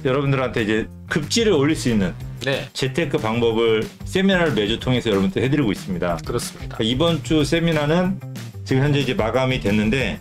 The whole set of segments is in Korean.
여러분들한테 이제 급지를 올릴 수 있는 네. 재테크 방법을 세미나를 매주 통해서 여러분들 해드리고 있습니다. 그렇습니다. 이번 주 세미나는 지금 현재 이제 마감이 됐는데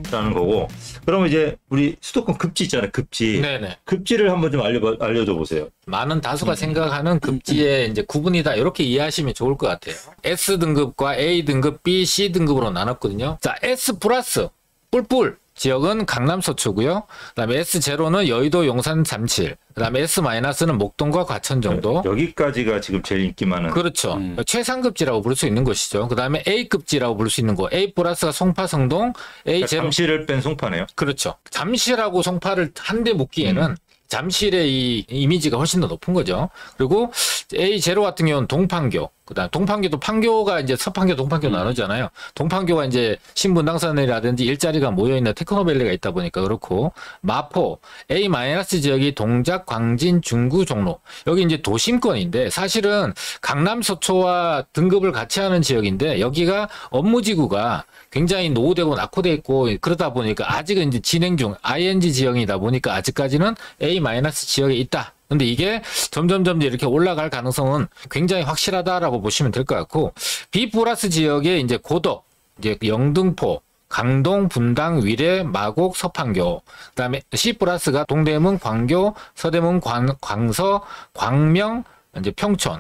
라는 거고. 그러면 이제 우리 수도권 급지 있잖아요. 급지. 네네. 급지를 한번 좀 알려줘 보세요. 많은 다수가 생각하는 급지의 이제 구분이다. 이렇게 이해하시면 좋을 것 같아요. S 등급과 A 등급, B, C 등급으로 나눴거든요. 자, S 플러스 뿔뿔 지역은 강남 서초고요. 그다음에 S0는 여의도, 용산, 잠실. 그다음에 S 마이너스는 목동과 과천 정도. 여기까지가 지금 제일 인기 많은. 그렇죠. 최상급지라고 부를 수 있는 것이죠. 그다음에 A급지라고 부를 수 있는 거. A 플러스가 송파, 성동, A0. 잠실을 뺀 송파네요. 그렇죠. 잠실하고 송파를 한데 묶기에는 잠실의 이 이미지가 훨씬 더 높은 거죠. 그리고 A0 같은 경우는 동판교. 그다음 동판교도 판교가 이제 서판교, 동판교 나누잖아요. 동판교가 이제 신분 당선이라든지 일자리가 모여 있는 테크노밸리가 있다 보니까 그렇고 마포 A- 지역이 동작, 광진, 중구, 종로. 여기 이제 도심권인데 사실은 강남 서초와 등급을 같이 하는 지역인데 여기가 업무지구가 굉장히 노후되고 낙후돼 있고 그러다 보니까 아직은 이제 진행 중 ING 지역이다 보니까 아직까지는 A- 지역에 있다. 근데 이게 점점 이렇게 올라갈 가능성은 굉장히 확실하다라고 보시면 될 것 같고 B 플러스 지역에 이제 고덕, 이제 영등포, 강동, 분당, 위례, 마곡, 서판교. 그다음에 C 플러스가 동대문, 광교, 서대문, 광서, 광명, 이제 평촌.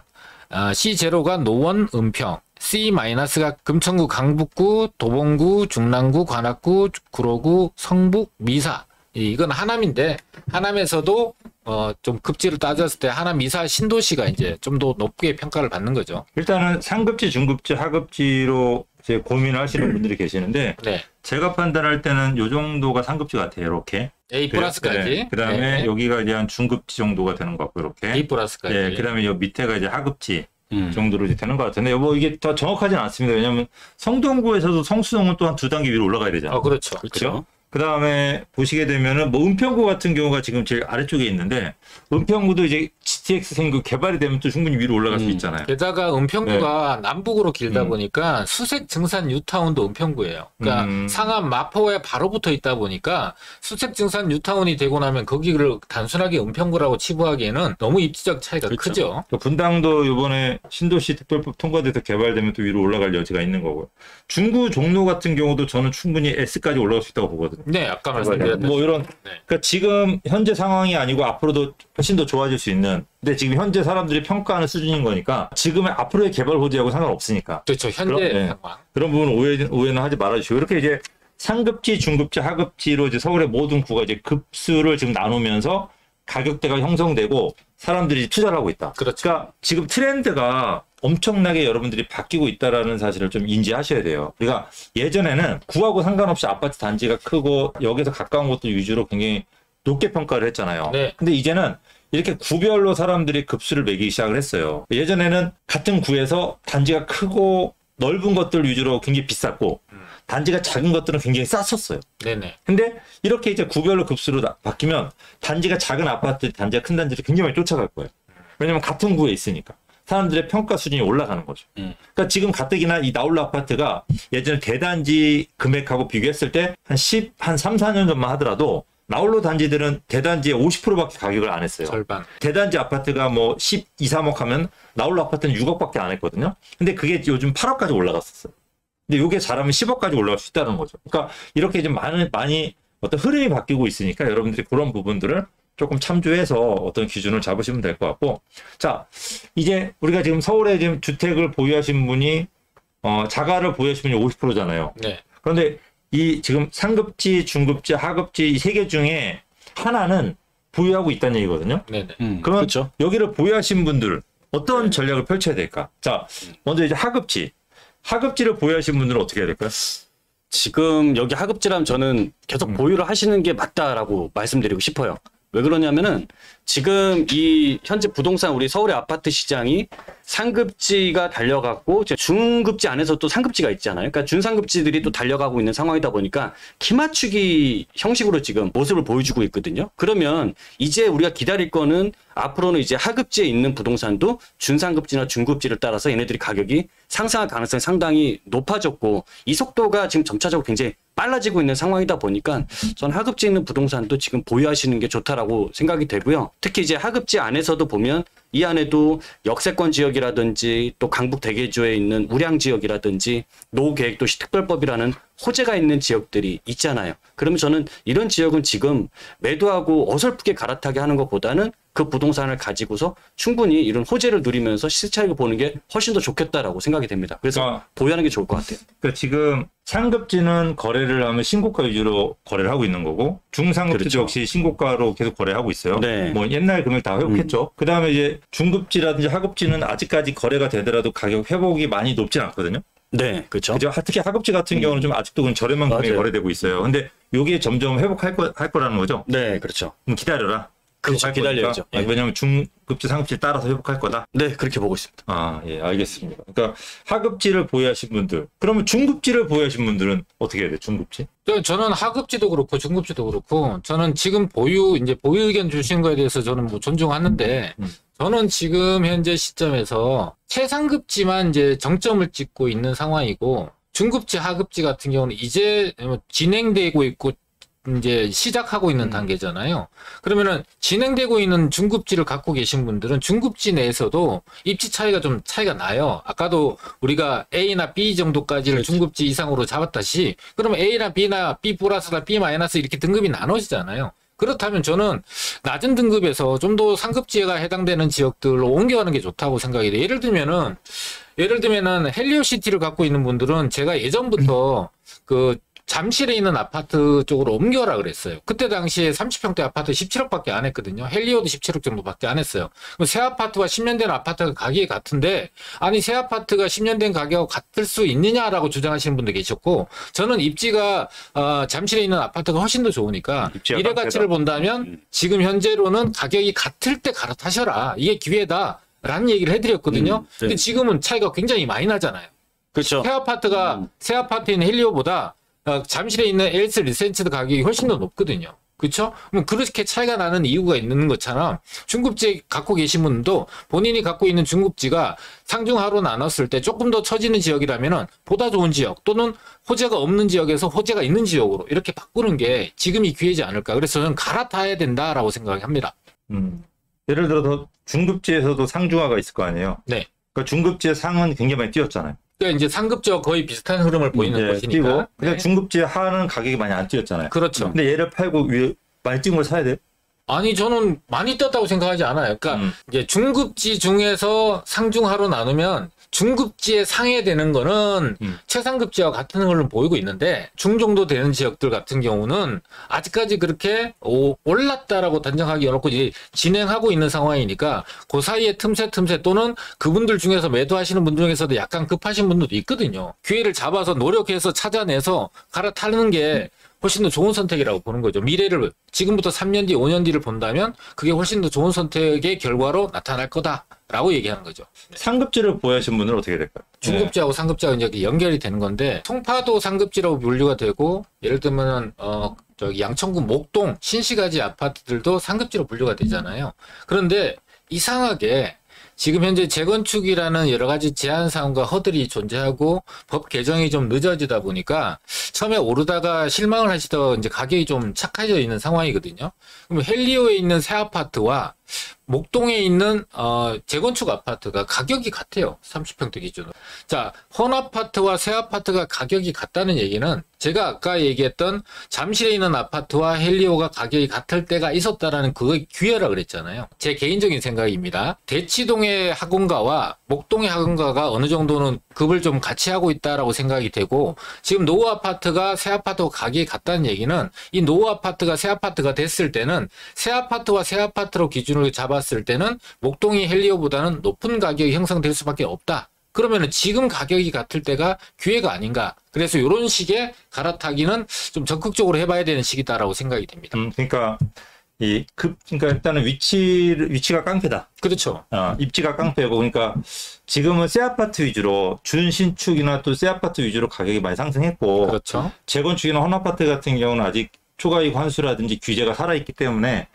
C0가 노원, 은평. C 마이너스가 금천구, 강북구, 도봉구, 중랑구, 관악구, 구로구, 성북, 미사. 이건 하남인데 하남에서도 좀 급지를 따졌을 때 하남 이사 신도시가 이제 좀 더 높게 평가를 받는 거죠. 일단은 상급지, 중급지, 하급지로 이제 고민을 하시는 분들이 계시는데 네. 제가 판단할 때는 요 정도가 상급지 같아요. 이렇게. A 플러스까지. 네. 그다음에 네. 여기가 이제 한 중급지 정도가 되는 것 같고 이렇게. A 플러스까지. 네. 그다음에 요 밑에가 이제 하급지 정도로 이제 되는 것 같은데 뭐 이게 더 정확하지는 않습니다. 왜냐하면 성동구에서도 성수동은 또 한 2단계 위로 올라가야 되잖아요. 그렇죠. 그렇죠. 그 다음에 보시게 되면은 뭐 은평구 같은 경우가 지금 제일 아래쪽에 있는데 은평구도 이제 GTX 생구 개발이 되면 또 충분히 위로 올라갈 수 있잖아요. 게다가 은평구가 남북으로 길다 보니까 수색 증산 뉴타운도 은평구예요. 그러니까 상암 마포에 바로 붙어 있다 보니까 수색 증산 뉴타운이 되고 나면 거기를 단순하게 은평구라고 치부하기에는 너무 입지적 차이가 그렇죠. 크죠. 분당도 이번에 신도시 특별법 통과돼서 개발되면 또 위로 올라갈 여지가 있는 거고요. 중구 종로 같은 경우도 저는 충분히 S까지 올라갈 수 있다고 보거든요. 네, 아까 말씀드렸던 뭐 이런 네. 그러니까 지금 현재 상황이 아니고 앞으로도 훨씬 더 좋아질 수 있는 근데 지금 현재 사람들이 평가하는 수준인 거니까 지금의 앞으로의 개발 호재하고 상관없으니까 그렇죠. 현재 상황. 그런 부분 오해는 하지 말아주시고 이렇게 이제 상급지, 중급지, 하급지로 이제 서울의 모든 구가 이제 급수를 지금 나누면서 가격대가 형성되고 사람들이 투자를 하고 있다. 그렇죠. 그러니까 지금 트렌드가 엄청나게 여러분들이 바뀌고 있다라는 사실을 좀 인지하셔야 돼요. 그러니까 예전에는 구하고 상관없이 아파트 단지가 크고 여기서 가까운 곳들 위주로 굉장히 높게 평가를 했잖아요. 네. 근데 이제는 이렇게 구별로 사람들이 급수를 매기기 시작을 했어요. 예전에는 같은 구에서 단지가 크고 넓은 것들 위주로 굉장히 비쌌고 단지가 작은 것들은 굉장히 쌌었어요. 네네. 근데 이렇게 이제 구별로 급수로 바뀌면 단지가 작은 아파트, 단지가 큰 단지를 굉장히 많이 쫓아갈 거예요. 왜냐면 같은 구에 있으니까. 사람들의 평가 수준이 올라가는 거죠. 그러니까 지금 가뜩이나 이 나홀로 아파트가 예전에 대단지 금액하고 비교했을 때 한 3, 4년 전만 하더라도 나홀로 단지들은 대단지의 50%밖에 가격을 안 했어요. 절반. 대단지 아파트가 뭐 12, 3억 하면 나홀로 아파트는 6억밖에 안 했거든요. 근데 그게 요즘 8억까지 올라갔었어요. 근데 이게 잘하면 10억까지 올라갈 수 있다는 거죠. 그러니까 이렇게 좀 많이 어떤 흐름이 바뀌고 있으니까 여러분들이 그런 부분들을 조금 참조해서 어떤 기준을 잡으시면 될 것 같고. 자, 이제 우리가 지금 서울에 지금 주택을 보유하신 분이, 자가를 보유하신 분이 50%잖아요. 네. 그런데 이 지금 상급지, 중급지, 하급지 이 세 개 중에 하나는 보유하고 있다는 얘기거든요. 네네. 그러면 그렇죠. 여기를 보유하신 분들 어떤 전략을 펼쳐야 될까? 자, 먼저 이제 하급지. 하급지를 보유하신 분들은 어떻게 해야 될까요? 지금 여기 하급지라면 저는 계속 보유를 하시는 게 맞다라고 말씀드리고 싶어요. 왜 그러냐면은 지금 이 현재 부동산 우리 서울의 아파트 시장이 상급지가 달려갔고 중급지 안에서 또 상급지가 있잖아요. 그러니까 준상급지들이 또 달려가고 있는 상황이다 보니까 키 맞추기 형식으로 지금 모습을 보여주고 있거든요. 그러면 이제 우리가 기다릴 거는 앞으로는 이제 하급지에 있는 부동산도 준상급지나 중급지를 따라서 얘네들이 가격이 상승할 가능성이 상당히 높아졌고 이 속도가 지금 점차적으로 굉장히 빨라지고 있는 상황이다 보니까 전 하급지에 있는 부동산도 지금 보유하시는 게 좋다라고 생각이 되고요. 특히 이제 하급지 안에서도 보면 이 안에도 역세권 지역이라든지 또 강북 대개조에 있는 우량 지역이라든지 노후계획도시 특별법이라는 호재가 있는 지역들이 있잖아요. 그러면 저는 이런 지역은 지금 매도하고 어설프게 갈아타게 하는 것보다는 그 부동산을 가지고서 충분히 이런 호재를 누리면서 시세 차익을 보는 게 훨씬 더 좋겠다라고 생각이 됩니다. 그래서 보유하는 게 좋을 것 같아요. 그러니까 지금 상급지는 거래를 하면 신고가 위주로 거래를 하고 있는 거고 중상급지도 그렇죠. 역시 신고가로 계속 거래하고 있어요. 네. 뭐 옛날 금액 다 회복했죠. 그다음에 이제 중급지라든지 하급지는 아직까지 거래가 되더라도 가격 회복이 많이 높진 않거든요. 네, 그렇죠. 그죠? 특히 하급지 같은 경우는 좀 아직도 그냥 저렴한 금액이 맞아요. 거래되고 있어요. 근데 요게 점점 회복할 거라는 거죠. 네, 그렇죠. 그럼 기다려라. 그렇죠. 회복할 기다려야죠. 거니까. 예. 왜냐하면 중급지, 상급지를 따라서 회복할 거다. 네, 그렇게 보고 있습니다. 아, 예, 알겠습니다. 그러니까 하급지를 보유하신 분들, 그러면 중급지를 보유하신 분들은 어떻게 해야 돼요? 중급지? 저는 하급지도 그렇고 중급지도 그렇고 저는 지금 이제 보유 의견 주신 거에 대해서 저는 뭐 존중하는데 저는 지금 현재 시점에서 최상급지만 이제 정점을 찍고 있는 상황이고 중급지, 하급지 같은 경우는 이제 진행되고 있고 이제 시작하고 있는 단계잖아요. 그러면은 진행되고 있는 중급지를 갖고 계신 분들은 중급지 내에서도 입지 차이가 좀 차이가 나요. 아까도 우리가 A나 B 정도까지를 중급지 이상으로 잡았다시 그러면 A나 B나 B 플러스나 B 마이너스 이렇게 등급이 나눠지잖아요. 그렇다면 저는 낮은 등급에서 좀 더 상급지가 해당되는 지역들로 옮겨가는 게 좋다고 생각이 돼요. 예를 들면은 헬리오시티를 갖고 있는 분들은 제가 예전부터 잠실에 있는 아파트 쪽으로 옮겨라 그랬어요. 그때 당시에 30평대 아파트 17억밖에 안 했거든요. 헬리오도 17억 정도밖에 안 했어요. 새 아파트와 10년 된 아파트가 가격이 같은데 아니 새 아파트가 10년 된 가격하고 같을 수 있느냐라고 주장하시는 분도 계셨고 저는 입지가 잠실에 있는 아파트가 훨씬 더 좋으니까 미래 가치를 본다면 지금 현재로는 가격이 같을 때 갈아타셔라. 이게 기회다. 라는 얘기를 해드렸거든요. 네. 근데 지금은 차이가 굉장히 많이 나잖아요. 그렇죠. 새 아파트에 있는 헬리오보다 잠실에 있는 엘스 리센츠드 가격이 훨씬 더 높거든요. 그렇죠? 그럼 그렇게 차이가 나는 이유가 있는 것처럼 중급지 갖고 계신 분도 본인이 갖고 있는 중급지가 상중하로 나눴을 때 조금 더 처지는 지역이라면은 보다 좋은 지역 또는 호재가 없는 지역에서 호재가 있는 지역으로 이렇게 바꾸는 게 지금이 기회지 않을까. 그래서 저는 갈아타야 된다라고 생각합니다. 예를 들어서 중급지에서도 상중하가 있을 거 아니에요. 네. 그러니까 중급지의 상은 굉장히 많이 뛰었잖아요. 그러니까 이제 상급지와 거의 비슷한 흐름을 보이는 곳이니까. 뛰고, 근데 네. 중급지의 하는 가격이 많이 안 뛰었잖아요. 그렇죠. 근데 얘를 팔고 위에 많이 뛴 걸 사야 돼요? 아니 저는 많이 떴다고 생각하지 않아요. 그러니까 이제 중급지 중에서 상중하로 나누면 중급지에 상회되는 거는 최상급지와 같은 흐름을 보이고 있는데 중 정도 되는 지역들 같은 경우는 아직까지 그렇게 올랐다라고 단정하기 어렵고 이제 진행하고 있는 상황이니까 그 사이에 틈새 또는 그분들 중에서 매도하시는 분들 중에서도 약간 급하신 분들도 있거든요. 기회를 잡아서 노력해서 찾아내서 갈아타는 게 훨씬 더 좋은 선택이라고 보는 거죠. 미래를 지금부터 3년 뒤, 5년 뒤를 본다면 그게 훨씬 더 좋은 선택의 결과로 나타날 거다라고 얘기하는 거죠. 상급지를 보유하신 분은 어떻게 될까요? 중급지하고 상급지하고 이제 연결이 되는 건데 송파도 상급지라고 분류가 되고 예를 들면은 양천구 목동 신시가지 아파트들도 상급지로 분류가 되잖아요. 그런데 이상하게 지금 현재 재건축이라는 여러 가지 제한 사항과 허들이 존재하고 법 개정이 좀 늦어지다 보니까 처음에 오르다가 실망을 하시던 이제 가격이 좀 착해져 있는 상황이거든요. 그럼 헬리오에 있는 새 아파트와 목동에 있는 재건축 아파트가 가격이 같아요. 30평대 기준으로. 자, 헌아파트와 새 아파트가 가격이 같다는 얘기는 제가 아까 얘기했던 잠실에 있는 아파트와 헬리오가 가격이 같을 때가 있었다라는 그거 기회라 그랬잖아요. 제 개인적인 생각입니다. 대치동의 학원가와 목동의 학원가가 어느 정도는 급을 좀 같이 하고 있다라고 생각이 되고 지금 노후 아파트가 새 아파트와 가격이 같다는 얘기는 이 노후 아파트가 새 아파트가 됐을 때는 새 아파트와 새 아파트로 기준을 잡았을 때는 목동이 헬리오보다는 높은 가격이 형성될 수밖에 없다. 그러면은 지금 가격이 같을 때가 기회가 아닌가. 그래서 이런 식의 갈아타기는 좀 적극적으로 해봐야 되는 시기다라고 생각이 됩니다. 그러니까 그러니까 일단은 위치가 깡패다. 그렇죠. 입지가 깡패고, 그러니까 지금은 새 아파트 위주로 준신축이나 또 새 아파트 위주로 가격이 많이 상승했고, 그렇죠. 재건축이나 헌아파트 같은 경우는 아직 초과이익 환수라든지 규제가 살아있기 때문에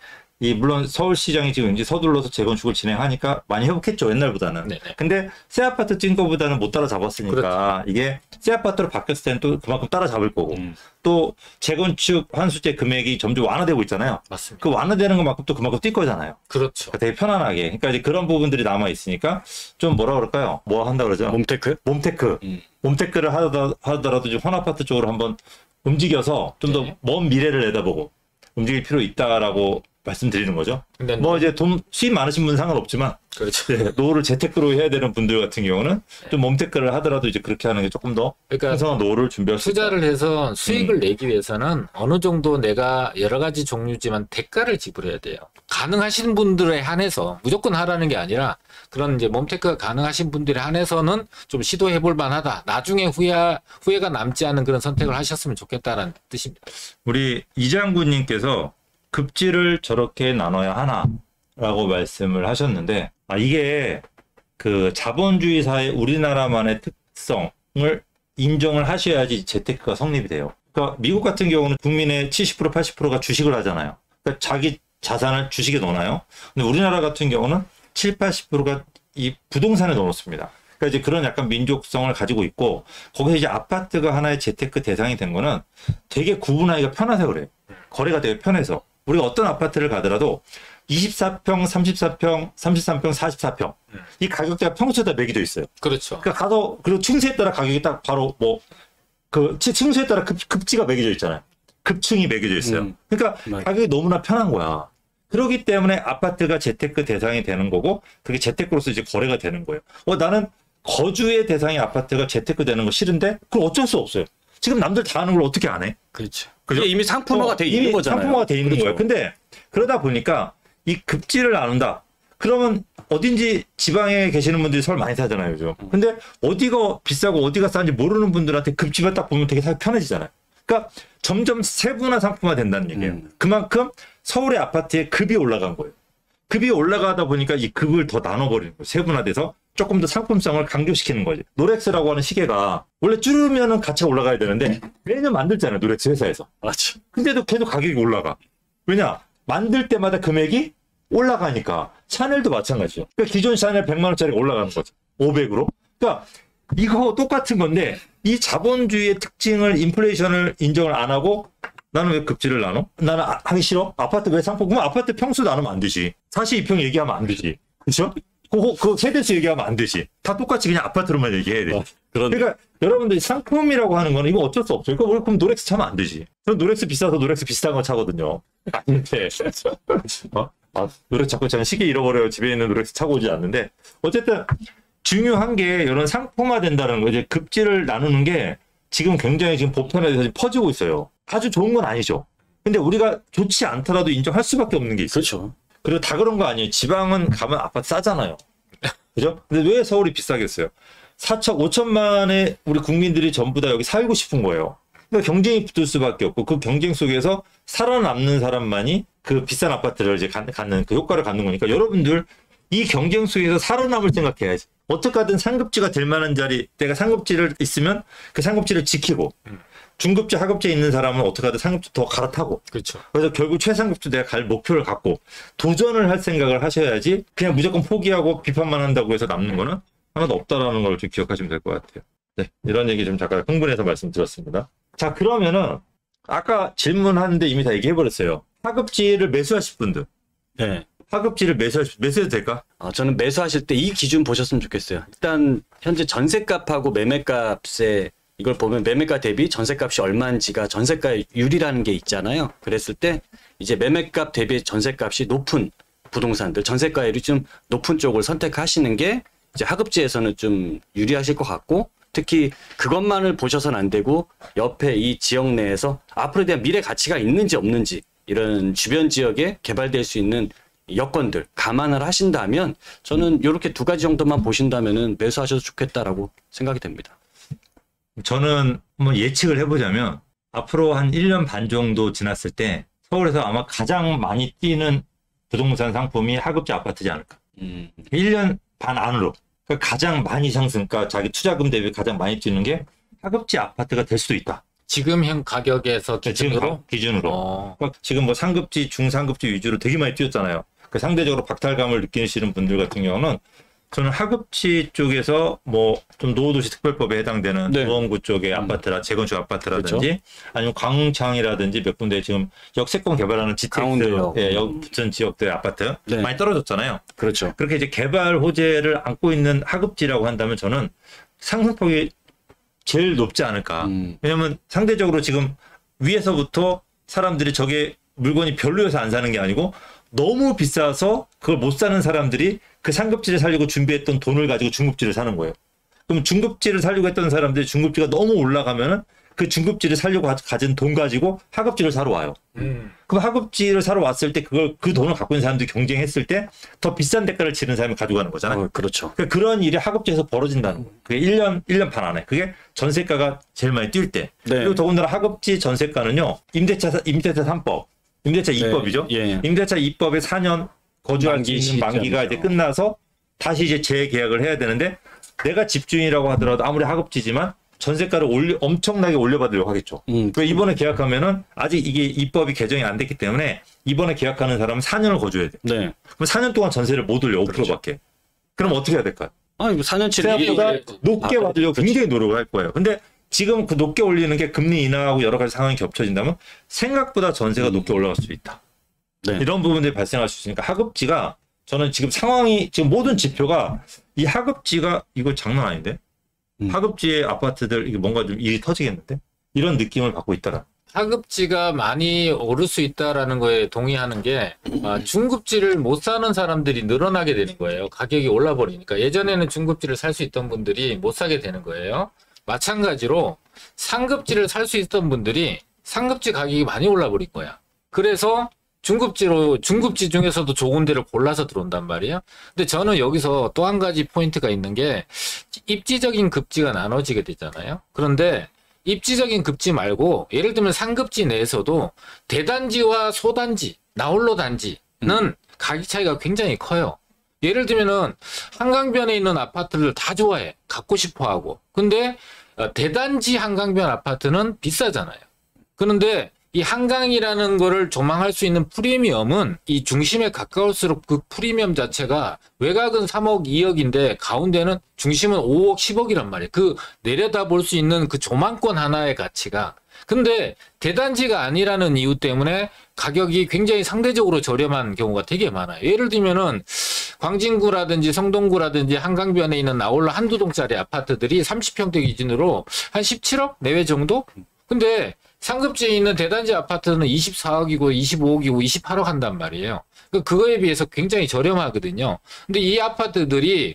물론 서울시장이 지금 이제 서둘러서 재건축을 진행하니까 많이 회복했죠, 옛날보다는. 네네. 근데 새 아파트 찐 거보다는 못 따라잡았으니까 그렇죠. 이게 새 아파트로 바뀌었을 때는 또 그만큼 따라잡을 거고 또 재건축 환수제 금액이 점점 완화되고 있잖아요. 맞습니다. 그 완화되는 것만큼 또 그만큼 뛸 거잖아요. 그렇죠. 되게 편안하게. 그러니까 이제 그런 부분들이 남아 있으니까 좀 뭐라 그럴까요? 뭐 한다 그러죠? 몸테크? 몸테크. 몸테크를 하더라도 좀 헌아파트 쪽으로 한번 움직여서 좀 더 네. 먼 미래를 내다보고 움직일 필요 있다라고 말씀드리는 거죠. 근데 뭐 이제 돈 수입 많으신 분은 상관없지만 그렇죠. 네, 노후를 재테크로 해야 되는 분들 같은 경우는 좀 몸테크를 하더라도 이제 그렇게 하는 게 조금 더 그러니까 풍성한 노후를 준비할 수 있다. 투자를 해서 수익을 내기 위해서는 어느 정도 내가 여러 가지 종류지만 대가를 지불해야 돼요. 가능하신 분들에 한해서 무조건 하라는 게 아니라 그런 이제 몸테크가 가능하신 분들에 한해서는 좀 시도해 볼 만하다. 나중에 후회가 남지 않은 그런 선택을 하셨으면 좋겠다라는 뜻입니다. 우리 이장군님께서 급지를 저렇게 나눠야 하나라고 말씀을 하셨는데 이게 그 자본주의 사회 우리나라만의 특성을 인정을 하셔야지 재테크가 성립이 돼요. 그러니까 미국 같은 경우는 국민의 70% 80%가 주식을 하잖아요. 그러니까 자기 자산을 주식에 넣어놔요. 근데 우리나라 같은 경우는 7, 80%가 이 부동산에 넣어놓습니다. 그러니까 이제 그런 약간 민족성을 가지고 있고 거기서 이제 아파트가 하나의 재테크 대상이 된 거는 되게 구분하기가 편해서 그래요. 거래가 되게 편해서. 우리가 어떤 아파트를 가더라도 24평, 34평, 33평, 44평 이 가격대가 평수에다 매기져 있어요. 그렇죠. 그러니까 가서 그리고 층수에 따라 가격이 딱 바로 그 층수에 따라 급지가 매겨져 있잖아요. 급층이 매겨져 있어요. 그러니까 맞아요. 가격이 너무나 편한 거야. 그렇기 때문에 아파트가 재테크 대상이 되는 거고 그게 재테크로서 이제 거래가 되는 거예요. 나는 거주의 대상의 아파트가 재테크 되는 거 싫은데 그럼 어쩔 수 없어요. 지금 남들 다 하는 걸 어떻게 안 해? 그렇죠. 그죠? 이게 이미 상품화가 돼 있는 이미 거잖아요. 상품화가 돼 있는 그렇죠. 거예요. 근데 그러다 보니까 이 급지를 나눈다. 그러면 어딘지 지방에 계시는 분들이 서울 많이 사잖아요, 요즘. 근데 어디가 비싸고 어디가 싼지 모르는 분들한테 급지만 딱 보면 되게 사기 편해지잖아요. 그러니까 점점 세분화 상품화 된다는 얘기예요. 그만큼 서울의 아파트의 급이 올라간 거예요. 급이 올라가다 보니까 이 급을 더 나눠버리는 거예요. 세분화돼서 조금 더 상품성을 강조시키는 거지. 노렉스라고 하는 시계가 원래 줄으면은 가치가 올라가야 되는데 매년 만들잖아요, 노렉스 회사에서. 맞죠. 근데도 계속 가격이 올라가. 왜냐? 만들 때마다 금액이 올라가니까. 샤넬도 마찬가지죠. 그러니까 기존 샤넬 100만 원짜리가 올라가는 거죠. 500으로. 그러니까 이거 똑같은 건데 이 자본주의의 특징을 인플레이션을 인정을 안 하고 나는 왜 급지를 나눠? 나는 하기 싫어? 아파트 왜 상품? 그럼 아파트 평수 나누면 안 되지. 42평 얘기하면 안 되지. 그렇죠? 그 세대수 얘기하면 안 되지. 다 똑같이 그냥 아파트로만 얘기해야 돼. 그러니까 여러분들이 상품이라고 하는 거는 이거 어쩔 수 없어요. 그럼 노렉스 차면 안 되지. 저는 노렉스 비싸서 노렉스 비슷한 거 차거든요. 아닌데. 노렉스 자꾸 제가 시계 잃어버려요. 집에 있는 노렉스 차고 오지 않는데. 어쨌든 중요한 게 이런 상품화 된다는 거. 이제 급지를 나누는 게 지금 굉장히 지금 보편화돼서 퍼지고 있어요. 아주 좋은 건 아니죠. 근데 우리가 좋지 않더라도 인정할 수밖에 없는 게 있어요. 그렇죠. 그리고 다 그런 거 아니에요. 지방은 가면 아파트 싸잖아요. 그죠? 근데 왜 서울이 비싸겠어요? 4천, 5천만의 우리 국민들이 전부 다 여기 살고 싶은 거예요. 그러니까 경쟁이 붙을 수밖에 없고 그 경쟁 속에서 살아남는 사람만이 그 비싼 아파트를 이제 갖는 그 효과를 갖는 거니까 여러분들 이 경쟁 속에서 살아남을 생각해야지. 어떻게 하든 상급지가 될 만한 자리, 내가 상급지를 있으면 그 상급지를 지키고 중급지, 하급지에 있는 사람은 어떻게 하든 상급지 더 갈아타고. 그렇죠. 그래서 결국 최상급지 내가 갈 목표를 갖고 도전을 할 생각을 하셔야지 그냥 무조건 포기하고 비판만 한다고 해서 남는 거는 하나도 없다라는 걸 좀 기억하시면 될 것 같아요. 네, 이런 얘기 좀 잠깐 흥분해서 말씀드렸습니다. 자, 그러면은 아까 질문하는데 이미 다 얘기해버렸어요. 하급지를 매수하실 분들. 네. 하급지를 매수해도 될까? 저는 매수하실 때 이 기준 보셨으면 좋겠어요. 일단 현재 전세값하고 매매값에 이걸 보면 매매가 대비 전세값이 얼마인지가 전세가율이라는 게 있잖아요. 그랬을 때 이제 매매값 대비 전세값이 높은 부동산들, 전세가율이 좀 높은 쪽을 선택하시는 게 이제 하급지에서는 좀 유리하실 것 같고 특히 그것만을 보셔서는 안 되고 옆에 이 지역 내에서 앞으로에 대한 미래 가치가 있는지 없는지 이런 주변 지역에 개발될 수 있는 여건들 감안을 하신다면 저는 이렇게 두 가지 정도만 보신다면은 매수하셔도 좋겠다라고 생각이 됩니다. 저는 한번 예측을 해보자면 앞으로 한 1년 반 정도 지났을 때 서울에서 아마 가장 많이 뛰는 부동산 상품이 하급지 아파트지 않을까. 1년 반 안으로. 그러니까 가장 많이 상승, 그러니까 자기 투자금 대비 가장 많이 뛰는 게 하급지 아파트가 될 수도 있다. 지금 현 가격에서 기준으로? 기준으로. 그러니까 지금 뭐 상급지, 중상급지 위주로 되게 많이 뛰었잖아요. 그 상대적으로 박탈감을 느끼시는 분들 같은 경우는 저는 하급지 쪽에서 뭐 좀 노후도시 특별법에 해당되는 네. 노원구 쪽의 아파트라 재건축 아파트라든지 그렇죠. 아니면 광창이라든지 몇 군데 지금 역세권 개발하는 GTX 강원도요. 부천 지역들 아파트 네. 많이 떨어졌잖아요. 그렇죠. 그렇게 이제 개발 호재를 안고 있는 하급지라고 한다면 저는 상승폭이 제일 높지 않을까. 왜냐면 상대적으로 지금 위에서부터 사람들이 저게 물건이 별로여서 안 사는 게 아니고 너무 비싸서 그걸 못 사는 사람들이 그 상급지를 살려고 준비했던 돈을 가지고 중급지를 사는 거예요. 그럼 중급지를 살려고 했던 사람들이 중급지가 너무 올라가면은 그 중급지를 살려고 가진 돈 가지고 하급지를 사러 와요. 그럼 하급지를 사러 왔을 때 그 돈을 갖고 있는 사람들이 경쟁했을 때 더 비싼 대가를 치른 사람이 가져가는 거잖아요. 그렇죠. 그러니까 그런 일이 하급지에서 벌어진다는 거예요. 그게 1년 반 안에. 그게 전세가가 제일 많이 뛸 때. 네. 그리고 더군다나 하급지 전세가는요. 임대차 3법. 임대차 2법이죠. 예. 임대차 2법에 4년 거주할 수 있는 만기가 이제 끝나서 다시 이제 재계약을 해야 되는데 내가 집주인이라고 하더라도 아무리 하급지지만 전세가를 엄청나게 올려받으려고 하겠죠. 그 이번에 계약하면은 아직 이게 입법이 개정이 안 됐기 때문에 이번에 계약하는 사람은 4년을 거줘야 돼. 네. 그럼 4년 동안 전세를 못 올려 5%밖에. 그럼 어떻게 해야 될까요? 아, 이거 4년치를 생각보다 높게 받으려고 굉장히 노력을 할 거예요. 근데 지금 그 높게 올리는 게 금리 인하하고 여러 가지 상황이 겹쳐진다면 생각보다 전세가 높게 올라갈 수 있다. 네. 이런 부분들이 발생할 수 있으니까 하급지가 저는 지금 상황이 지금 모든 지표가 이 하급지가 이거 장난 아닌데 하급지의 아파트들 이게 뭔가 좀 일이 터지겠는데 이런 느낌을 받고 있더라. 하급지가 많이 오를 수 있다라는 거에 동의하는 게 중급지를 못 사는 사람들이 늘어나게 되는 거예요. 가격이 올라 버리니까 예전에는 중급지를 살 수 있던 분들이 못 사게 되는 거예요. 마찬가지로 상급지를 살 수 있던 분들이 상급지 가격이 많이 올라 버린 거야. 그래서 중급지 중에서도 좋은 데를 골라서 들어온단 말이에요. 근데 저는 여기서 또 한 가지 포인트가 있는 게 입지적인 급지가 나눠지게 되잖아요. 그런데 입지적인 급지 말고 예를 들면 상급지 내에서도 대단지와 소단지, 나홀로 단지는 가격 차이가 굉장히 커요. 예를 들면은 한강변에 있는 아파트를 다 좋아해. 갖고 싶어 하고. 근데 대단지 한강변 아파트는 비싸잖아요. 그런데 이 한강이라는 거를 조망할 수 있는 프리미엄은 이 중심에 가까울수록 그 프리미엄 자체가 외곽은 3억, 2억인데 가운데는 중심은 5억, 10억이란 말이에요. 그 내려다볼 수 있는 그 조망권 하나의 가치가. 근데 대단지가 아니라는 이유 때문에 가격이 굉장히 상대적으로 저렴한 경우가 되게 많아요. 예를 들면은 광진구라든지 성동구라든지 한강변에 있는 나홀로 한두 동짜리 아파트들이 30평대 기준으로 한 17억 내외 정도? 근데 상급지에 있는 대단지 아파트는 24억이고 25억이고 28억 한단 말이에요. 그거에 비해서 굉장히 저렴하거든요. 근데 이 아파트들이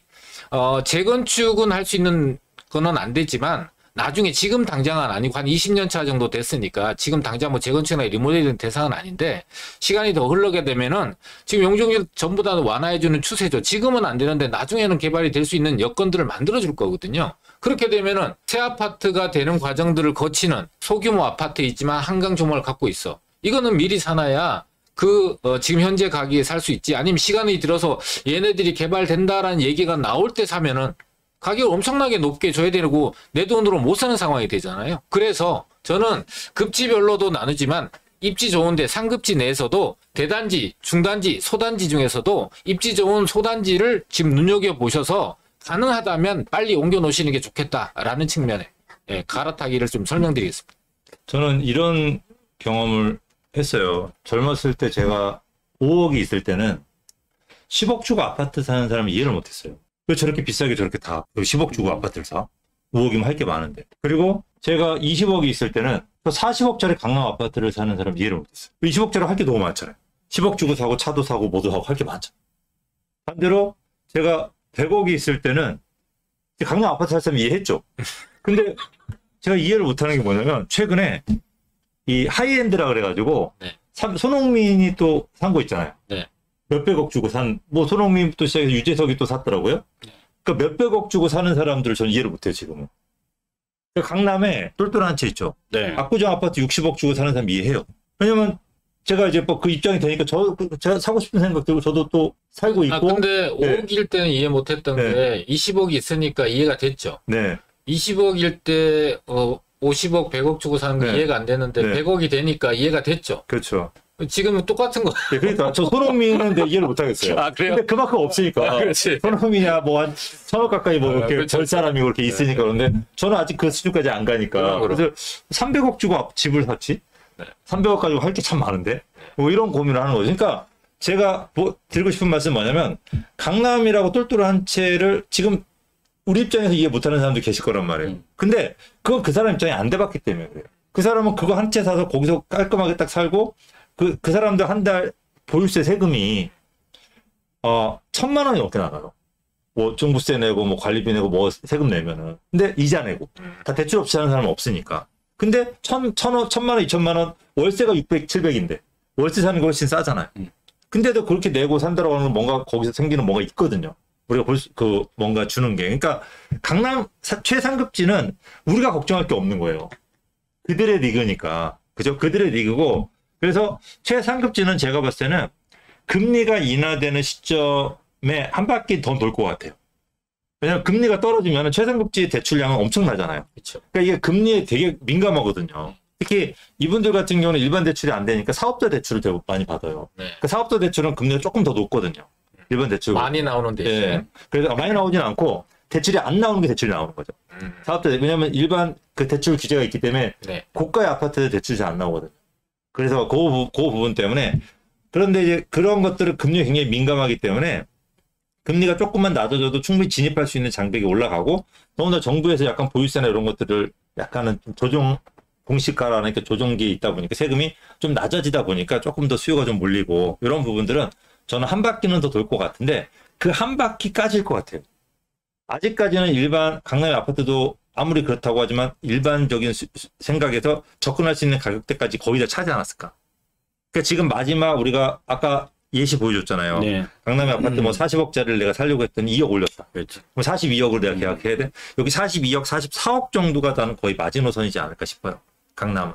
재건축은 할 수 있는 거는 안 되지만 나중에 지금 당장은 아니고 한 20년 차 정도 됐으니까 지금 당장 뭐 재건축이나 리모델링 대상은 아닌데 시간이 더 흐르게 되면은 지금 용적률 전부 다 완화해주는 추세죠. 지금은 안 되는데 나중에는 개발이 될 수 있는 여건들을 만들어줄 거거든요. 그렇게 되면은 새 아파트가 되는 과정들을 거치는 소규모 아파트이지만 한강 조망을 갖고 있어. 이거는 미리 사놔야 지금 현재 가격에 살 수 있지. 아니면 시간이 들어서 얘네들이 개발된다라는 얘기가 나올 때 사면은 가격을 엄청나게 높게 줘야 되고 내 돈으로 못 사는 상황이 되잖아요. 그래서 저는 급지별로도 나누지만 입지 좋은데 상급지 내에서도 대단지, 중단지, 소단지 중에서도 입지 좋은 소단지를 지금 눈여겨보셔서 가능하다면 빨리 옮겨 놓으시는 게 좋겠다라는 측면에 갈아타기를 좀 설명드리겠습니다. 저는 이런 경험을 했어요. 젊었을 때 제가 5억이 있을 때는 10억 주고 아파트 사는 사람을 이해를 못했어요. 왜 저렇게 비싸게 저렇게 다 10억 주고 아파트를 사? 5억이면 할 게 많은데. 그리고 제가 20억이 있을 때는 40억짜리 강남 아파트를 사는 사람 이해를 못했어요. 20억짜리 할 게 너무 많잖아요. 10억 주고 사고 차도 사고 뭐도 하고 할 게 많잖아요. 반대로 제가 100억이 있을 때는 강남 아파트 살 사람 이해했죠. 근데 제가 이해를 못하는 게 뭐냐면 최근에 이 하이엔드라 그래가지고 손흥민이 또 산 거 있잖아요. 네. 몇백억 주고 뭐 손흥민부터 시작해서 유재석이 또 샀더라고요. 그러니까 몇백억 주고 사는 사람들을 저는 이해를 못해요, 지금은. 그러니까 강남에 똘똘한 채 있죠. 네. 압구정 아파트 60억 주고 사는 사람 이해해요. 왜냐면 제가 이제 뭐 그 입장이 되니까 제가 사고 싶은 생각 들고 저도 또 살고 있고. 근데 네. 5억일 때는 이해 못했던 네. 게 20억이 있으니까 이해가 됐죠. 네. 20억일 때 50억, 100억 주고 사는 거 네. 이해가 안 되는데 네. 100억이 되니까 이해가 됐죠. 그렇죠. 지금은 똑같은 거. 네, 그러니까 저 손흥민은 내 이해를 못 하겠어요. 아, 그래요? 근데 그만큼 없으니까. 그렇지. 손흥민이야 뭐 한 1,000억 가까이 뭐 이렇게 그렇죠. 벌 사람이 그렇게 있으니까 그런데 저는 아직 그 수준까지 안 가니까. 그럼. 그래서 300억 주고 집을 샀지. 300억 가지고 할 게 참 많은데. 뭐 이런 고민을 하는 거죠. 그러니까 제가 뭐 드리고 싶은 말씀 뭐냐면 강남이라고 똘똘한 채를 지금 우리 입장에서 이해 못하는 사람도 계실 거란 말이에요. 근데 그건 그 사람 입장이 안 돼봤기 때문에 그래요. 그 사람은 그거 한 채 사서 거기서 깔끔하게 딱 살고 그 사람들 한 달 보유세 세금이 1,000만 원이 넘게 나가요. 뭐 종부세 내고 뭐 관리비 내고 뭐 세금 내면은. 근데 이자 내고 다 대출 없이 하는 사람은 없으니까. 근데 1,000만 원, 2,000만 원 월세가 600, 700인데 월세 사는 거 훨씬 싸잖아요. 근데도 그렇게 내고 산다라고 하는 뭔가 거기서 생기는 뭔가 있거든요. 우리가 뭔가 주는 게. 그러니까 강남 최상급지는 우리가 걱정할 게 없는 거예요. 그들의 리그니까. 그죠? 그들의 리그고. 그래서 최상급지는 제가 봤을 때는 금리가 인하되는 시점에 한 바퀴 더 돌 것 같아요. 왜냐하면 금리가 떨어지면 최상급지 대출량은 엄청나잖아요. 그렇죠. 그러니까 이게 금리에 되게 민감하거든요. 특히 이분들 같은 경우는 일반 대출이 안 되니까 사업자 대출을 되게 많이 받아요. 네. 그 사업자 대출은 금리가 조금 더 높거든요. 일반 대출. 많이 나오는 대신. 네. 그래서 많이 나오진 않고 대출이 안 나오는 게 대출이 나오는 거죠. 사업자 왜냐하면 일반 그 대출 규제가 있기 때문에 네. 고가의 아파트 대출이 잘 안 나오거든요. 그래서 그 부분 때문에 그런데 이제 그런 것들은 금리에 굉장히 민감하기 때문에 금리가 조금만 낮아져도 충분히 진입할 수 있는 장벽이 올라가고 더군다나 정부에서 약간 보유세나 이런 것들을 약간은 조정 공시가라는 게 조정기에 있다 보니까 세금이 좀 낮아지다 보니까 조금 더 수요가 좀 몰리고 이런 부분들은 저는 한 바퀴는 더 돌 것 같은데 그 한 바퀴까지일 것 같아요. 아직까지는 일반 강남의 아파트도 아무리 그렇다고 하지만 일반적인 생각에서 접근할 수 있는 가격대까지 거의 다 차지 않았을까. 그러니까 지금 마지막 우리가 아까 예시 보여줬잖아요. 네. 강남의 아파트 뭐 40억짜리를 내가 살려고 했더니 2억 올렸다. 그렇죠. 그럼 42억을 내가 계약해야 돼? 여기 42억, 44억 정도가 나는 거의 마지노선이지 않을까 싶어요. 강남은.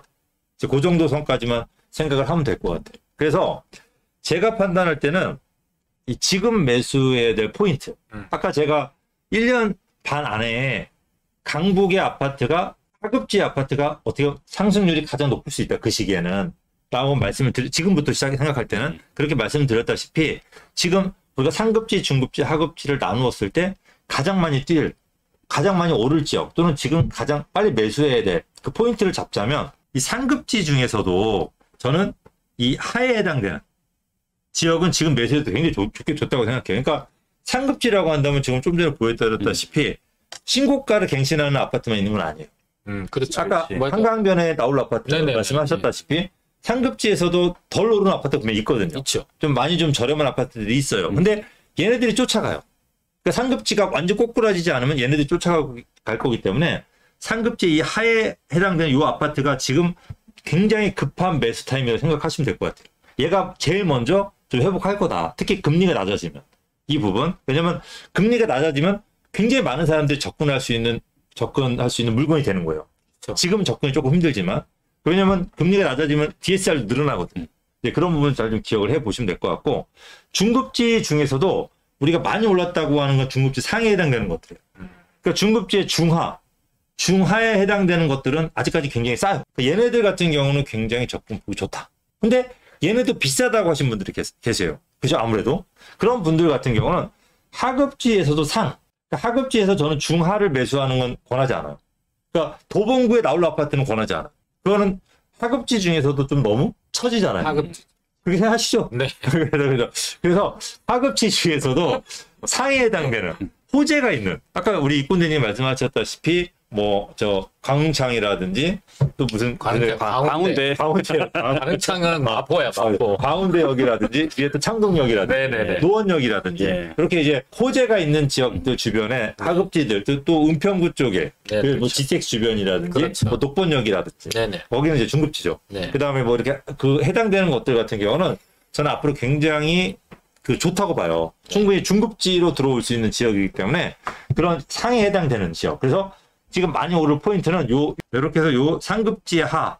이제 그 정도 선까지만 생각을 하면 될 것 같아요. 그래서 제가 판단할 때는 이 지금 매수해야 될 포인트. 아까 제가 1년 반 안에 강북의 아파트가 하급지 아파트가 어떻게 상승률이 가장 높을 수 있다. 그 시기에는. 라고 말씀을 지금부터 생각할 때는 그렇게 말씀을 드렸다시피 지금 우리가 상급지, 중급지, 하급지를 나누었을 때 가장 많이 오를 지역 또는 지금 가장 빨리 매수해야 될 그 포인트를 잡자면 이 상급지 중에서도 저는 이 하에 해당되는 지역은 지금 매수해도 굉장히 좋게 좋다고 생각해요. 그러니까 상급지라고 한다면 지금 좀 전에 보여드렸다시피 신고가를 갱신하는 아파트만 있는 건 아니에요. 그렇죠. 아까 그렇지. 한강변에 나올 아파트 네네. 말씀하셨다시피 상급지에서도 덜 오르는 아파트 분명히 있거든요. 있죠. 좀 많이 좀 저렴한 아파트들이 있어요. 근데 얘네들이 쫓아가요. 그러니까 상급지가 완전 꼬꾸라지지 않으면 얘네들이 쫓아갈 거기 때문에 상급지 이 하에 해당되는 이 아파트가 지금 굉장히 급한 매수 타임이라고 생각하시면 될 것 같아요. 얘가 제일 먼저 좀 회복할 거다. 특히 금리가 낮아지면. 이 부분. 왜냐면 금리가 낮아지면 굉장히 많은 사람들이 접근할 수 있는 물건이 되는 거예요. 그렇죠. 지금 접근이 조금 힘들지만 왜냐면 금리가 낮아지면 DSR도 늘어나거든요. 그런 부분 잘 좀 기억을 해 보시면 될 것 같고 중급지 중에서도 우리가 많이 올랐다고 하는 건 중급지 상해에 해당되는 것들이에요. 그러니까 중급지의 중하에 해당되는 것들은 아직까지 굉장히 싸요. 그러니까 얘네들 같은 경우는 굉장히 접근 보기 좋다. 근데 얘네도 비싸다고 하신 분들이 계세요. 그죠? 아무래도 그런 분들 같은 경우는 하급지에서도 그러니까 하급지에서 저는 중하를 매수하는 건 권하지 않아요. 그러니까 도봉구에 나올 아파트는 권하지 않아요. 그거는 하급지 중에서도 좀 너무 처지잖아요. 하급지. 그렇게 생각하시죠? 네. 그래서 하급지 중에서도 상해에 해당되는 호재가 있는 아까 우리 이꾼대님 말씀하셨다시피 뭐 저 광흥창이라든지 또 무슨 광운대. 광흥창은 마포야, 마포. 광운대역이라든지 위에 또 창동역이라든지 네네네. 노원역이라든지 예. 그렇게 이제 호재가 있는 지역들 주변에 하급지들 또 은평구 쪽에 네, 뭐 그렇죠. GTX 주변이라든지 그렇죠. 뭐 녹번역이라든지 네네. 거기는 이제 중급지죠. 네. 그다음에 뭐 이렇게 그 해당되는 것들 같은 경우는 저는 앞으로 굉장히 좋다고 봐요. 충분히 중급지로 들어올 수 있는 지역이기 때문에 그런 상에 해당되는 지역. 그래서 지금 많이 오를 포인트는 이렇게 해서 요 상급지의 하,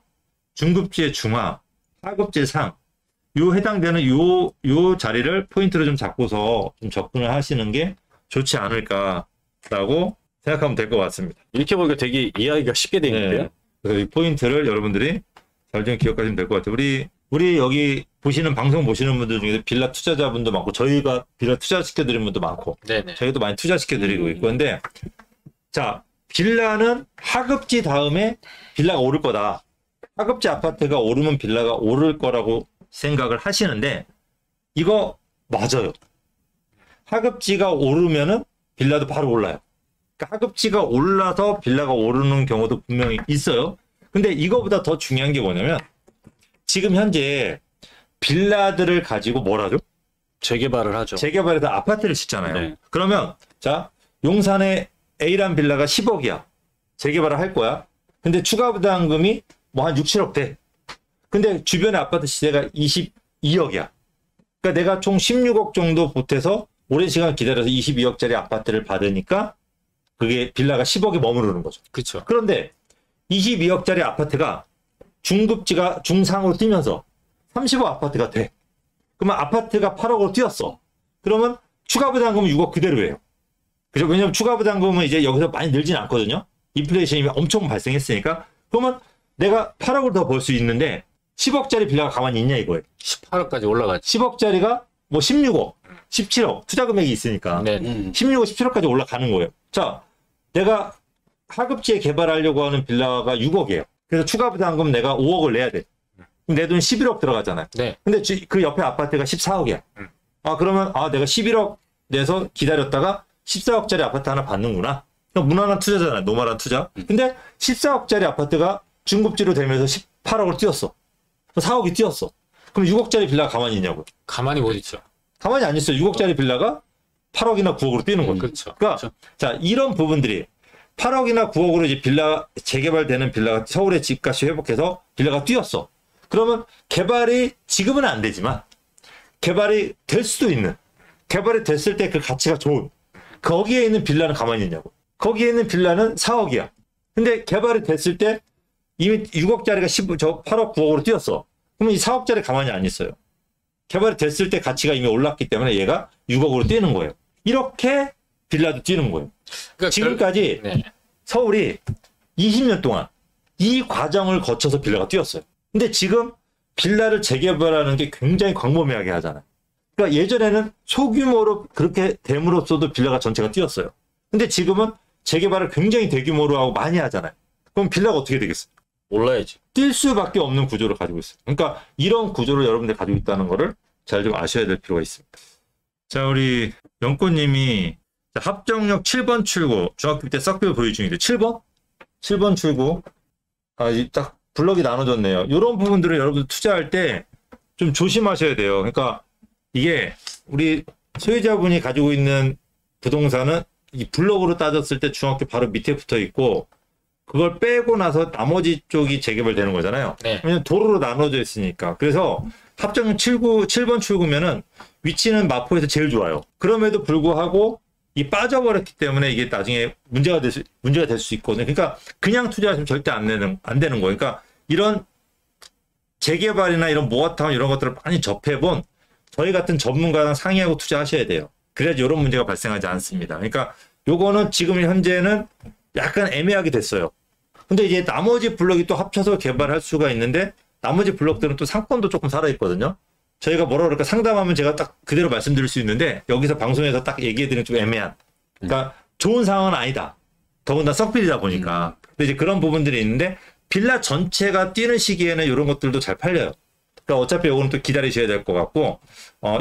중급지의 중하, 하급지의 상 요 해당되는 요 자리를 포인트로 좀 잡고서 좀 접근을 하시는 게 좋지 않을까라고 생각하면 될 것 같습니다. 이렇게 보니까 되게 이해하기가 쉽게 돼 있는데요. 네. 그래서 이 포인트를 여러분들이 잘 좀 기억하시면 될 것 같아요. 우리 여기 보시는 방송 보시는 분들 중에서 빌라 투자자분도 많고 저희가 빌라 투자시켜드린 분도 많고 네네. 저희도 많이 투자시켜드리고 있고 근데 자 빌라는 하급지 다음에 빌라가 오를 거다. 하급지 아파트가 오르면 빌라가 오를 거라고 생각을 하시는데 이거 맞아요. 하급지가 오르면은 빌라도 바로 올라요. 그러니까 하급지가 올라서 빌라가 오르는 경우도 분명히 있어요. 근데 이거보다 더 중요한 게 뭐냐면 지금 현재 빌라들을 가지고 뭘 하죠? 재개발을 하죠. 재개발해서 아파트를 짓잖아요. 네. 그러면 자 용산에 A란 빌라가 10억이야. 재개발을 할 거야. 근데 추가 부담금이 뭐 한 6, 7억 돼. 근데 주변의 아파트 시세가 22억이야. 그러니까 내가 총 16억 정도 보태서 오랜 시간 기다려서 22억짜리 아파트를 받으니까 그게 빌라가 10억에 머무르는 거죠. 그렇죠. 그런데 22억짜리 아파트가 중급지가 중상으로 뛰면서 30억 아파트가 돼. 그러면 아파트가 8억으로 뛰었어. 그러면 추가 부담금은 6억 그대로예요. 그죠? 왜냐면 추가 부담금은 이제 여기서 많이 늘진 않거든요. 인플레이션이 엄청 발생했으니까. 그러면 내가 8억을 더 벌 수 있는데 10억짜리 빌라가 가만히 있냐 이거예요. 18억까지 올라갔지. 10억짜리가 뭐 16억, 17억 투자 금액이 있으니까 네. 16억, 17억까지 올라가는 거예요. 자, 내가 하급지에 개발하려고 하는 빌라가 6억이에요. 그래서 추가 부담금 내가 5억을 내야 돼. 내 돈 11억 들어가잖아요. 네. 근데 그 옆에 아파트가 14억이야. 아, 그러면 내가 11억 내서 기다렸다가 14억짜리 아파트 하나 받는구나. 그럼 무난한 투자잖아요. 노멀한 투자. 근데 14억짜리 아파트가 중급지로 되면서 18억을 뛰었어. 4억이 뛰었어. 그럼 6억짜리 빌라가 가만히 있냐고요. 가만히 못 있죠. 가만히 안 있어요. 6억짜리 빌라가 8억이나 9억으로 뛰는 거죠. 그렇죠. 그러니까 그렇죠. 자, 이런 부분들이 8억이나 9억으로 이제 빌라 재개발되는 빌라가 서울의 집값이 회복해서 빌라가 뛰었어. 그러면 개발이 지금은 안 되지만 개발이 될 수도 있는 개발이 됐을 때 그 가치가 좋은 거기에 있는 빌라는 가만히 있냐고. 거기에 있는 빌라는 4억이야. 근데 개발이 됐을 때 이미 6억짜리가 8억 9억으로 뛰었어. 그러면 이 4억짜리 가만히 안 있어요. 개발이 됐을 때 가치가 이미 올랐기 때문에 얘가 6억으로 뛰는 거예요. 이렇게 빌라도 뛰는 거예요. 그러니까 지금까지 네. 서울이 20년 동안 이 과정을 거쳐서 빌라가 뛰었어요. 근데 지금 빌라를 재개발하는 게 굉장히 광범위하게 하잖아요. 그러니까 예전에는 소규모로 그렇게 됨으로써도 빌라가 전체가 뛰었어요. 근데 지금은 재개발을 굉장히 대규모로 하고 많이 하잖아요. 그럼 빌라가 어떻게 되겠어요? 올라야지. 뛸 수밖에 없는 구조를 가지고 있어요. 그러니까 이런 구조를 여러분들 가지고 있다는 거를 잘 좀 아셔야 될 필요가 있습니다. 자, 우리 연꽃님이 합정역 7번 출구 중학교 때 썩별 보유 중인데 7번 출구 딱 블럭이 나눠졌네요. 이런 부분들을 여러분들 투자할 때 좀 조심하셔야 돼요. 그러니까 이게 우리 소유자분이 가지고 있는 부동산은 이 블럭으로 따졌을 때 중학교 바로 밑에 붙어 있고 그걸 빼고 나서 나머지 쪽이 재개발되는 거잖아요. 네. 왜냐면 도로로 나눠져 있으니까. 그래서 합정역 7번 출구면은 위치는 마포에서 제일 좋아요. 그럼에도 불구하고 이 빠져버렸기 때문에 이게 나중에 문제가 될 수 있거든요. 그러니까 그냥 투자하시면 절대 안 되는 거예요. 그러니까 이런 재개발이나 이런 모아타운 이런 것들을 많이 접해본 저희 같은 전문가랑 상의하고 투자하셔야 돼요. 그래야지 이런 문제가 발생하지 않습니다. 그러니까 요거는 지금 현재는 약간 애매하게 됐어요. 근데 이제 나머지 블럭이 또 합쳐서 개발할 수가 있는데 나머지 블럭들은 또 상권도 조금 살아있거든요. 저희가 뭐라 그럴까 상담하면 제가 딱 그대로 말씀드릴 수 있는데 여기서 방송에서 딱 얘기해드리는 좀 애매한. 그러니까 좋은 상황은 아니다. 더군다나 썩빌이다 보니까. 근데 이제 그런 부분들이 있는데 빌라 전체가 뛰는 시기에는 이런 것들도 잘 팔려요. 그러니까 어차피 요거는 또 기다리셔야 될 것 같고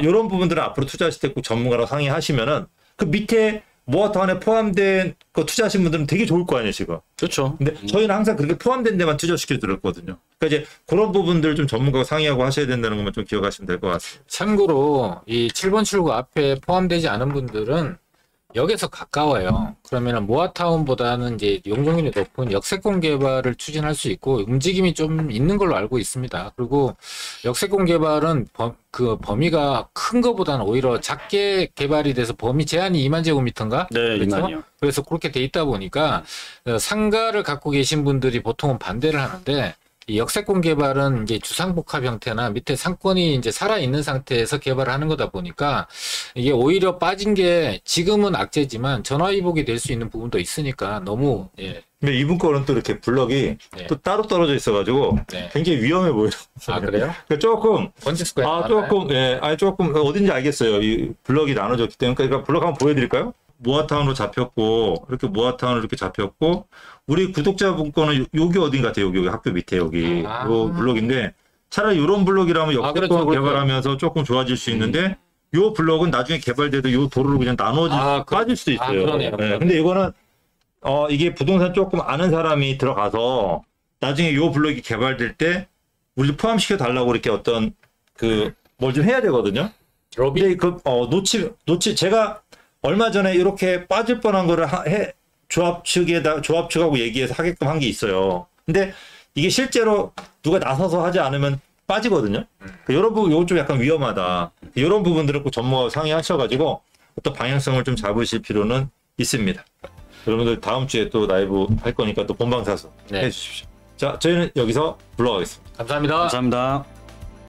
이런 부분들은 앞으로 투자하실 때 꼭 전문가랑 상의하시면은 그 밑에 모아타운에 포함된 거 투자하신 분들은 되게 좋을 거 아니에요 지금. 그렇죠. 근데 저희는 항상 그렇게 포함된 데만 투자시켜 드렸거든요. 그러니까 이제 그런 부분들 좀 전문가와 상의하고 하셔야 된다는 것만 좀 기억하시면 될 것 같습니다. 참고로 이 7번 출구 앞에 포함되지 않은 분들은 역에서 가까워요. 그러면 모아타운보다는 이제 용적률이 높은 역세권 개발을 추진할 수 있고 움직임이 좀 있는 걸로 알고 있습니다. 그리고 역세권 개발은 그 범위가 큰 것보다는 오히려 작게 개발이 돼서 범위 제한이 2만 제곱미터인가? 네, 그렇죠? 2만이요. 그래서 그렇게 돼 있다 보니까 상가를 갖고 계신 분들이 보통은 반대를 하는데 이 역세권 개발은 이제 주상복합 형태나 밑에 상권이 이제 살아있는 상태에서 개발을 하는 거다 보니까 이게 오히려 빠진 게 지금은 악재지만 전화위복이 될 수 있는 부분도 있으니까 너무 예. 근데 이분 거는 또 이렇게 블럭이 네. 또 따로 떨어져 있어가지고 네. 굉장히 위험해 보여요. 아 그래요? 그러니까 조금 번지스코어 조금 조금 어딘지 알겠어요. 이 블럭이 나눠졌기 때문에 그러니까 블럭 한번 보여드릴까요? 모아타운으로 잡혔고 이렇게 모아타운으로 이렇게 잡혔고 우리 구독자분 거는 여기 어딘 같아요? 여기 학교 밑에 여기 아. 요 블럭인데 차라리 이런 블럭이라면 역세권 그렇죠. 개발하면서 조금 좋아질 수 있는데 요 블럭은 나중에 개발돼도 요 도로로 그냥 빠질 수도 있어요. 그러네요. 근데 이거는 이게 부동산 조금 아는 사람이 들어가서 나중에 요 블럭이 개발될 때 우리 포함시켜 달라고 이렇게 어떤 뭘 좀 해야 되거든요. 로비 놓치 제가 얼마 전에 이렇게 빠질 뻔한 거를 조합 측하고 얘기해서 하게끔 한 게 있어요. 근데 이게 실제로 누가 나서서 하지 않으면 빠지거든요. 이런 부분, 이거 좀 약간 위험하다. 이런 부분들은 꼭 전문가와 상의하셔가지고 어떤 방향성을 좀 잡으실 필요는 있습니다. 여러분들 다음 주에 또 라이브 할 거니까 또 본방사수 네. 해주십시오. 자, 저희는 여기서 물러가겠습니다. 감사합니다. 감사합니다.